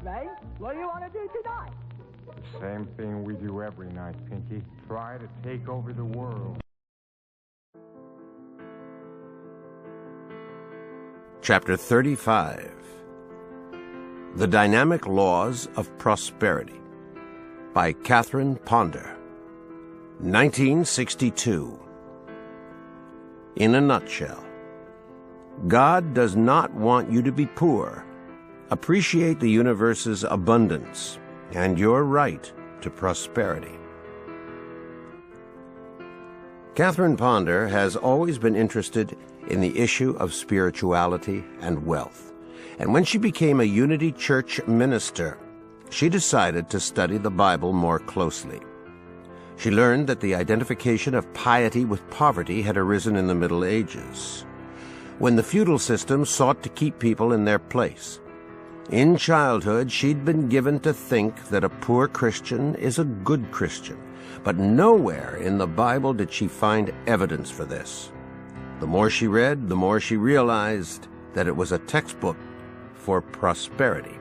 Ray. What do you want to do tonight? Same thing we do every night, Pinky. Try to take over the world. Chapter 35. The Dynamic Laws of Prosperity by Catherine Ponder. 1962. In a nutshell, God does not want you to be poor. Appreciate the universe's abundance and your right to prosperity. Catherine Ponder has always been interested in the issue of spirituality and wealth, and when she became a Unity Church minister, she decided to study the Bible more closely. She learned that the identification of piety with poverty had arisen in the Middle Ages, when the feudal system sought to keep people in their place. In childhood, she'd been given to think that a poor Christian is a good Christian, but nowhere in the Bible did she find evidence for this. The more she read, the more she realized that it was a textbook for prosperity.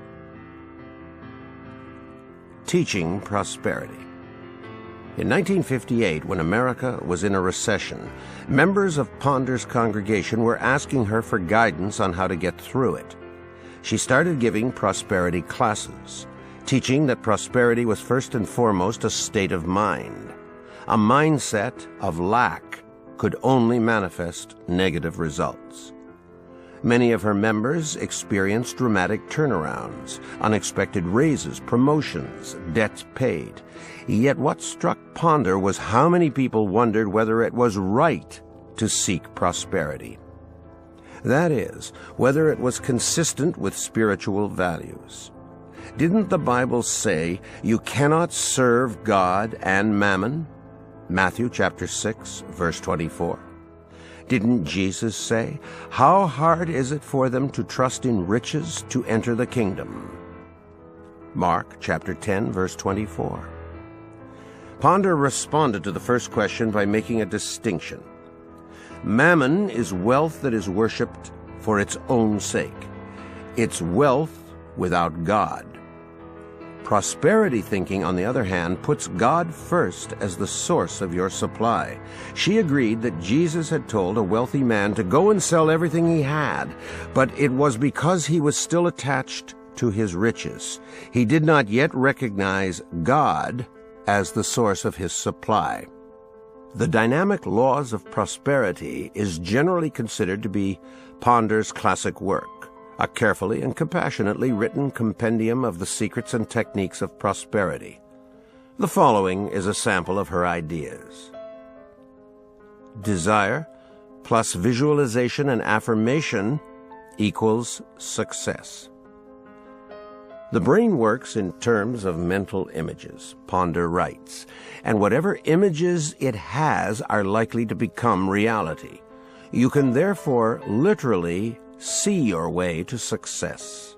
Teaching prosperity. In 1958, when America was in a recession, members of Ponder's congregation were asking her for guidance on how to get through it. She started giving prosperity classes, teaching that prosperity was first and foremost a state of mind. A mindset of lack could only manifest negative results. Many of her members experienced dramatic turnarounds, unexpected raises, promotions, debts paid. Yet what struck Ponder was how many people wondered whether it was right to seek prosperity. That is, whether it was consistent with spiritual values. Didn't the Bible say you cannot serve God and mammon? Matthew chapter 6, verse 24. Didn't Jesus say, "How hard is it for them to trust in riches to enter the kingdom?" Mark chapter 10, verse 24. Ponder responded to the first question by making a distinction. Mammon is wealth that is worshipped for its own sake. It's wealth without God. Prosperity thinking, on the other hand, puts God first as the source of your supply. She agreed that Jesus had told a wealthy man to go and sell everything he had, but it was because he was still attached to his riches. He did not yet recognize God as the source of his supply. The Dynamic Laws of Prosperity is generally considered to be Ponder's classic work, a carefully and compassionately written compendium of the secrets and techniques of prosperity. The following is a sample of her ideas. Desire plus visualization and affirmation equals success. The brain works in terms of mental images, Ponder writes, and whatever images it has are likely to become reality. You can therefore literally see your way to success.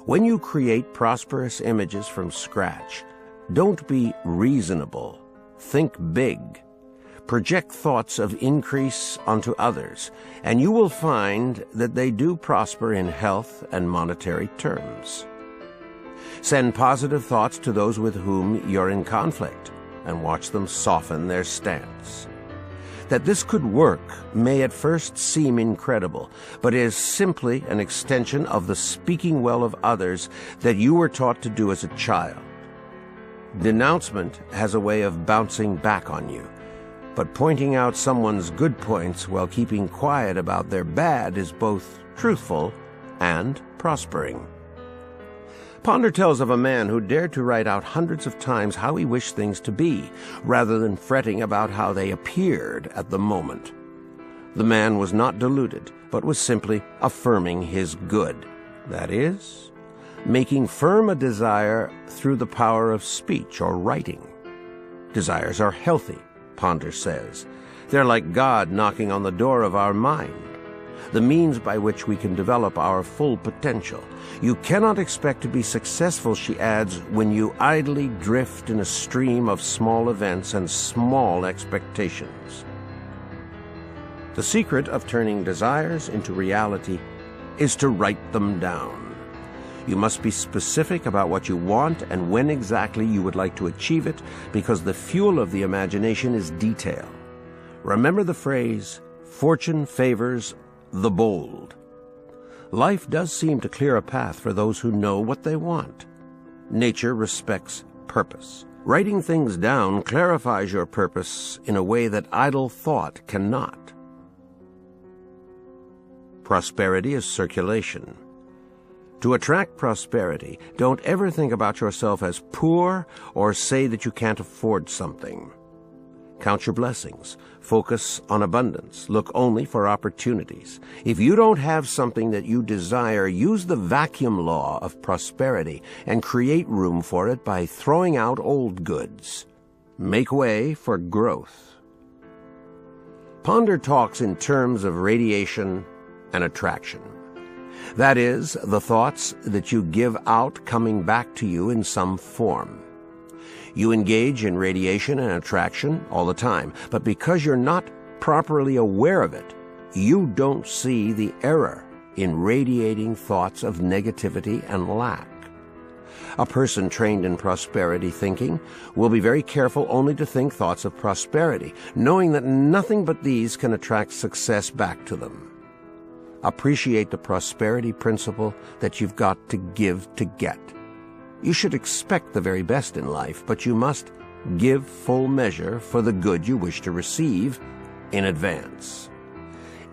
When you create prosperous images from scratch, don't be reasonable. Think big. Project thoughts of increase onto others, and you will find that they do prosper in health and monetary terms. Send positive thoughts to those with whom you're in conflict, and watch them soften their stance. That this could work may at first seem incredible, but is simply an extension of the speaking well of others that you were taught to do as a child. Denouncement has a way of bouncing back on you, but pointing out someone's good points while keeping quiet about their bad is both truthful and prospering. Ponder tells of a man who dared to write out hundreds of times how he wished things to be, rather than fretting about how they appeared at the moment. The man was not deluded, but was simply affirming his good. That is, making firm a desire through the power of speech or writing. Desires are healthy, Ponder says. They're like God knocking on the door of our mind, the means by which we can develop our full potential. You cannot expect to be successful, she adds, when you idly drift in a stream of small events and small expectations. The secret of turning desires into reality is to write them down. You must be specific about what you want and when exactly you would like to achieve it, because the fuel of the imagination is detail. Remember the phrase, "Fortune favors the bold." Life does seem to clear a path for those who know what they want. Nature respects purpose. Writing things down clarifies your purpose in a way that idle thought cannot. Prosperity is circulation. To attract prosperity, don't ever think about yourself as poor or say that you can't afford something. Count your blessings. Focus on abundance. Look only for opportunities. If you don't have something that you desire, use the vacuum law of prosperity and create room for it by throwing out old goods. Make way for growth. Ponder talks in terms of radiation and attraction. That is, the thoughts that you give out coming back to you in some form. You engage in radiation and attraction all the time, but because you're not properly aware of it, you don't see the error in radiating thoughts of negativity and lack. A person trained in prosperity thinking will be very careful only to think thoughts of prosperity, knowing that nothing but these can attract success back to them. Appreciate the prosperity principle that you've got to give to get. You should expect the very best in life, but you must give full measure for the good you wish to receive in advance.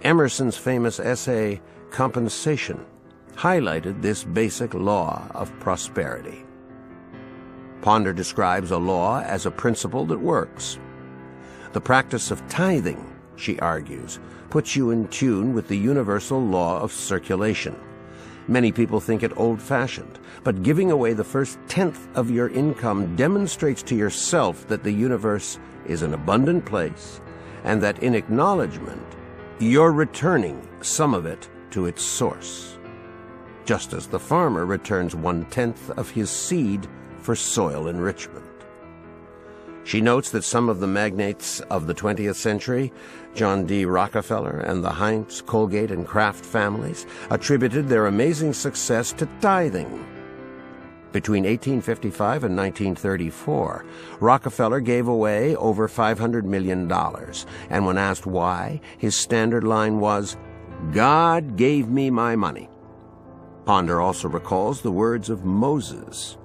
Emerson's famous essay, Compensation, highlighted this basic law of prosperity. Ponder describes a law as a principle that works. The practice of tithing, she argues, puts you in tune with the universal law of circulation. Many people think it old-fashioned, but giving away the first tenth of your income demonstrates to yourself that the universe is an abundant place and that in acknowledgement, you're returning some of it to its source, just as the farmer returns 1/10 of his seed for soil enrichment. She notes that some of the magnates of the 20th century, John D. Rockefeller and the Heinz, Colgate, and Kraft families, attributed their amazing success to tithing. Between 1855 and 1934, Rockefeller gave away over $500 million, and when asked why, his standard line was, "God gave me my money." Ponder also recalls the words of Moses,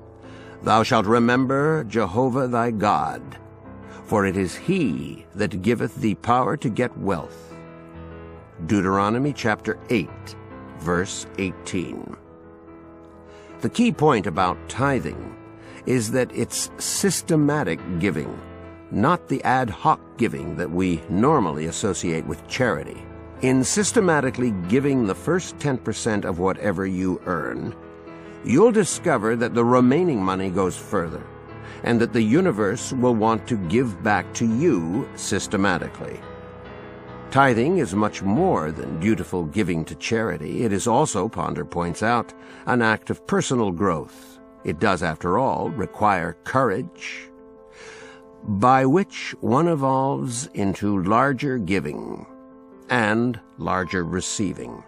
"Thou shalt remember Jehovah thy God, for it is he that giveth thee power to get wealth." Deuteronomy chapter 8, verse 18. The key point about tithing is that it's systematic giving, not the ad hoc giving that we normally associate with charity. In systematically giving the first 10% of whatever you earn, you'll discover that the remaining money goes further, and that the universe will want to give back to you systematically. Tithing is much more than dutiful giving to charity. It is also, Ponder points out, an act of personal growth. It does, after all, require courage, by which one evolves into larger giving and larger receiving.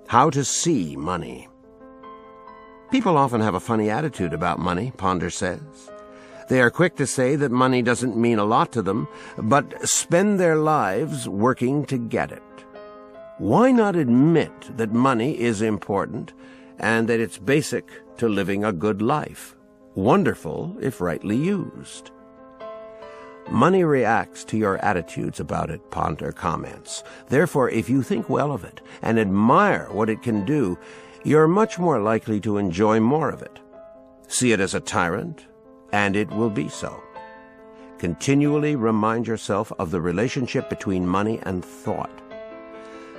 How to see money. People often have a funny attitude about money, Ponder says. They are quick to say that money doesn't mean a lot to them, but spend their lives working to get it. Why not admit that money is important and that it's basic to living a good life? Wonderful if rightly used. Money reacts to your attitudes about it, Ponder comments. Therefore, if you think well of it and admire what it can do, you're much more likely to enjoy more of it. See it as a tyrant, and it will be so. Continually remind yourself of the relationship between money and thought.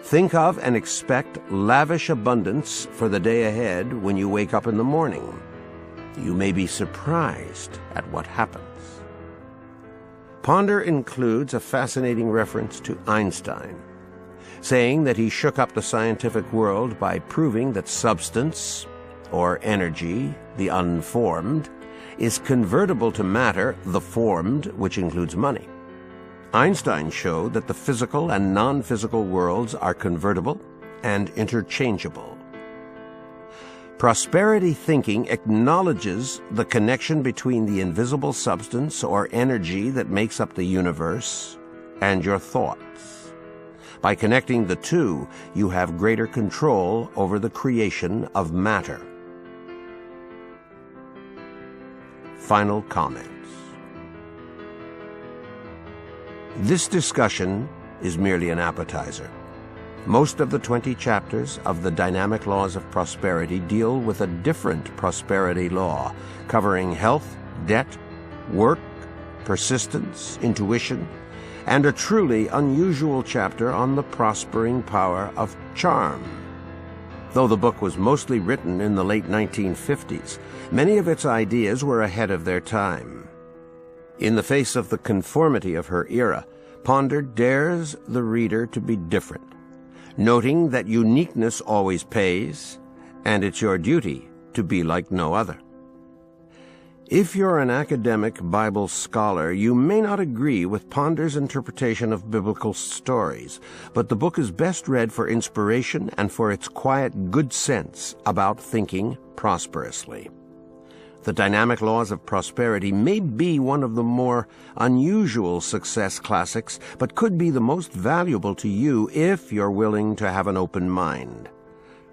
Think of and expect lavish abundance for the day ahead when you wake up in the morning. You may be surprised at what happens. Ponder includes a fascinating reference to Einstein, saying that he shook up the scientific world by proving that substance, or energy, the unformed, is convertible to matter, the formed, which includes money. Einstein showed that the physical and non-physical worlds are convertible and interchangeable. Prosperity thinking acknowledges the connection between the invisible substance or energy that makes up the universe and your thoughts. By connecting the two, you have greater control over the creation of matter. Final comments. This discussion is merely an appetizer. Most of the 20 chapters of the Dynamic Laws of Prosperity deal with a different prosperity law, covering health, debt, work, persistence, intuition, and a truly unusual chapter on the prospering power of charm. Though the book was mostly written in the late 1950s, many of its ideas were ahead of their time. In the face of the conformity of her era, Ponder dares the reader to be different, noting that uniqueness always pays, and it's your duty to be like no other. If you're an academic Bible scholar, you may not agree with Ponder's interpretation of biblical stories, but the book is best read for inspiration and for its quiet good sense about thinking prosperously. The Dynamic Laws of Prosperity may be one of the more unusual success classics, but could be the most valuable to you if you're willing to have an open mind.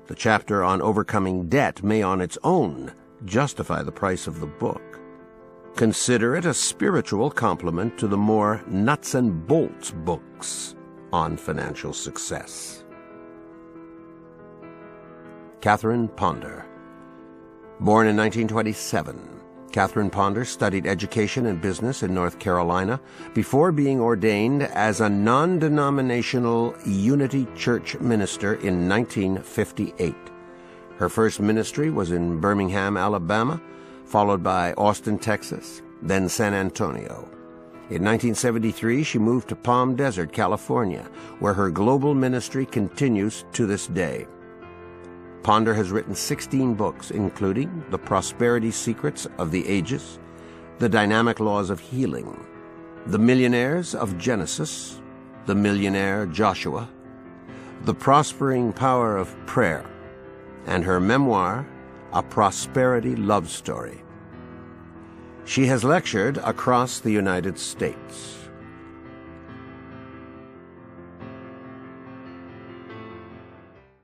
The chapter on overcoming debt may on its own justify the price of the book. Consider it a spiritual complement to the more nuts and bolts books on financial success. Catherine Ponder. Born in 1927, Catherine Ponder studied education and business in North Carolina before being ordained as a non-denominational Unity Church minister in 1958. Her first ministry was in Birmingham, Alabama, followed by Austin, Texas, then San Antonio. In 1973, she moved to Palm Desert, California, where her global ministry continues to this day. Ponder has written 16 books, including The Prosperity Secrets of the Ages, The Dynamic Laws of Healing, The Millionaires of Genesis, The Millionaire Joshua, The Prospering Power of Prayer, and her memoir, A Prosperity Love Story. She has lectured across the United States.